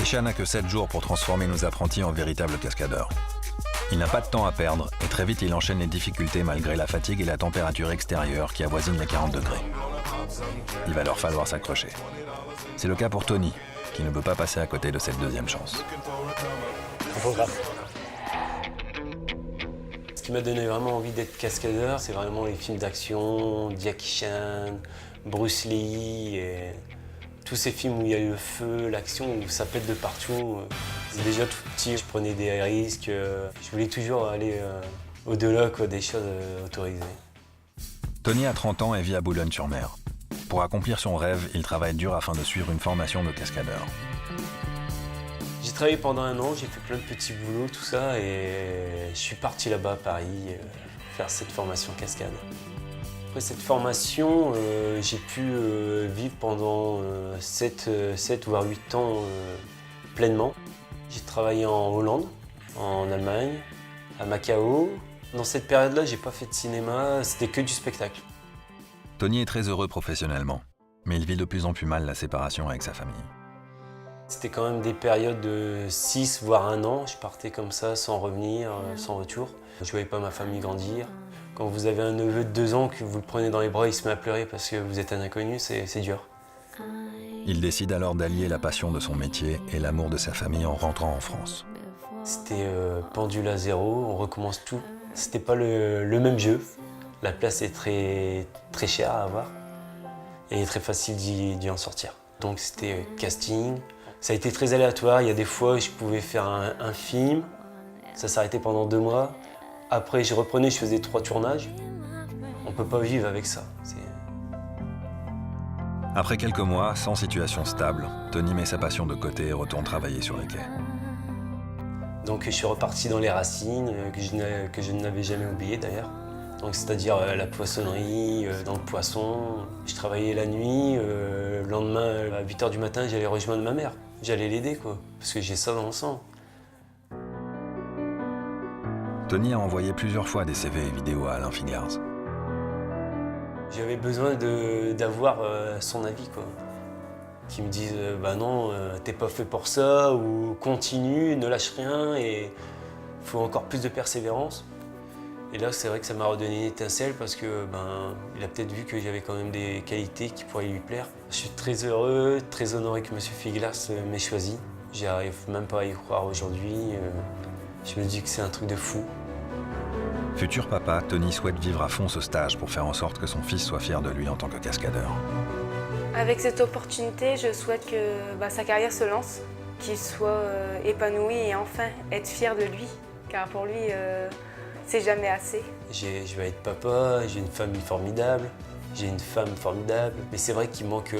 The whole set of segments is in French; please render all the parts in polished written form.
Misha n'a que 7 jours pour transformer nos apprentis en véritables cascadeurs. Il n'a pas de temps à perdre et très vite il enchaîne les difficultés malgré la fatigue et la température extérieure qui avoisine les 40 degrés. Il va leur falloir s'accrocher. C'est le cas pour Tony, qui ne peut pas passer à côté de cette deuxième chance. Ce qui m'a donné vraiment envie d'être cascadeur, c'est vraiment les films d'action, Jackie Chan, Bruce Lee, et tous ces films où il y a le feu, l'action, où ça pète de partout. Déjà tout petit, je prenais des risques, je voulais toujours aller au-delà des choses autorisées. Tony a 30 ans et vit à Boulogne-sur-Mer. Pour accomplir son rêve, il travaille dur afin de suivre une formation de cascadeur. J'ai travaillé pendant 1 an, j'ai fait plein de petits boulots, tout ça, et je suis parti là-bas à Paris faire cette formation cascade. Après cette formation, j'ai pu vivre pendant 7 voire 8 ans pleinement. J'ai travaillé en Hollande, en Allemagne, à Macao. Dans cette période-là, j'ai pas fait de cinéma, c'était que du spectacle. Tony est très heureux professionnellement, mais il vit de plus en plus mal la séparation avec sa famille. C'était quand même des périodes de 6 voire 1 an. Je partais comme ça, sans revenir, sans retour. Je ne voyais pas ma famille grandir. Quand vous avez un neveu de 2 ans, que vous le prenez dans les bras, il se met à pleurer parce que vous êtes un inconnu, c'est dur. Il décide alors d'allier la passion de son métier et l'amour de sa famille en rentrant en France. C'était pendule à zéro, on recommence tout. C'était pas le même jeu. La place est très chère à avoir et très facile d'y en sortir. Donc c'était casting. Ça a été très aléatoire. Il y a des fois où je pouvais faire un film. Ça s'arrêtait pendant 2 mois. Après, je reprenais, je faisais 3 tournages. On ne peut pas vivre avec ça. Après quelques mois, sans situation stable, Tony met sa passion de côté et retourne travailler sur les quais. Donc je suis reparti dans les racines, que je n'avais jamais oubliées d'ailleurs. Donc c'est-à-dire la poissonnerie, dans le poisson. Je travaillais la nuit, le lendemain à 8 h du matin, j'allais rejoindre ma mère. J'allais l'aider quoi, parce que j'ai ça dans le sang. Tony a envoyé plusieurs fois des CV et vidéos à Alain Figars. J'avais besoin d'avoir son avis quoi. Qui me dise bah non, t'es pas fait pour ça, ou continue, ne lâche rien, et il faut encore plus de persévérance. Et là, c'est vrai que ça m'a redonné une étincelle parce que il a peut-être vu que j'avais quand même des qualités qui pourraient lui plaire. Je suis très heureux, très honoré que M. Figlas m'ait choisi. J'arrive même pas à y croire aujourd'hui. Je me dis que c'est un truc de fou. Futur papa, Tony souhaite vivre à fond ce stage pour faire en sorte que son fils soit fier de lui en tant que cascadeur. Avec cette opportunité, je souhaite que sa carrière se lance, qu'il soit épanoui et enfin être fier de lui, car pour lui, c'est jamais assez. Je vais être papa, j'ai une famille formidable, j'ai une femme formidable, mais c'est vrai qu'il manque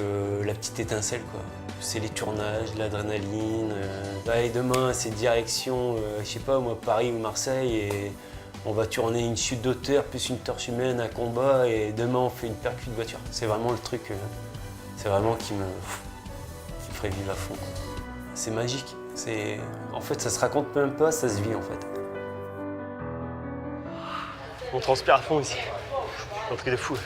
la petite étincelle, quoi. C'est les tournages, l'adrénaline. Et demain, c'est direction, je sais pas moi, Paris ou Marseille, et on va tourner une chute d'auteur, plus une torche humaine, un combat, et demain on fait une percute de voiture. C'est vraiment le truc, c'est vraiment qui me ferait vivre à fond. C'est magique. En fait, ça se raconte même pas, ça se vit en fait. On transpire à fond ici. C'est un truc de fou.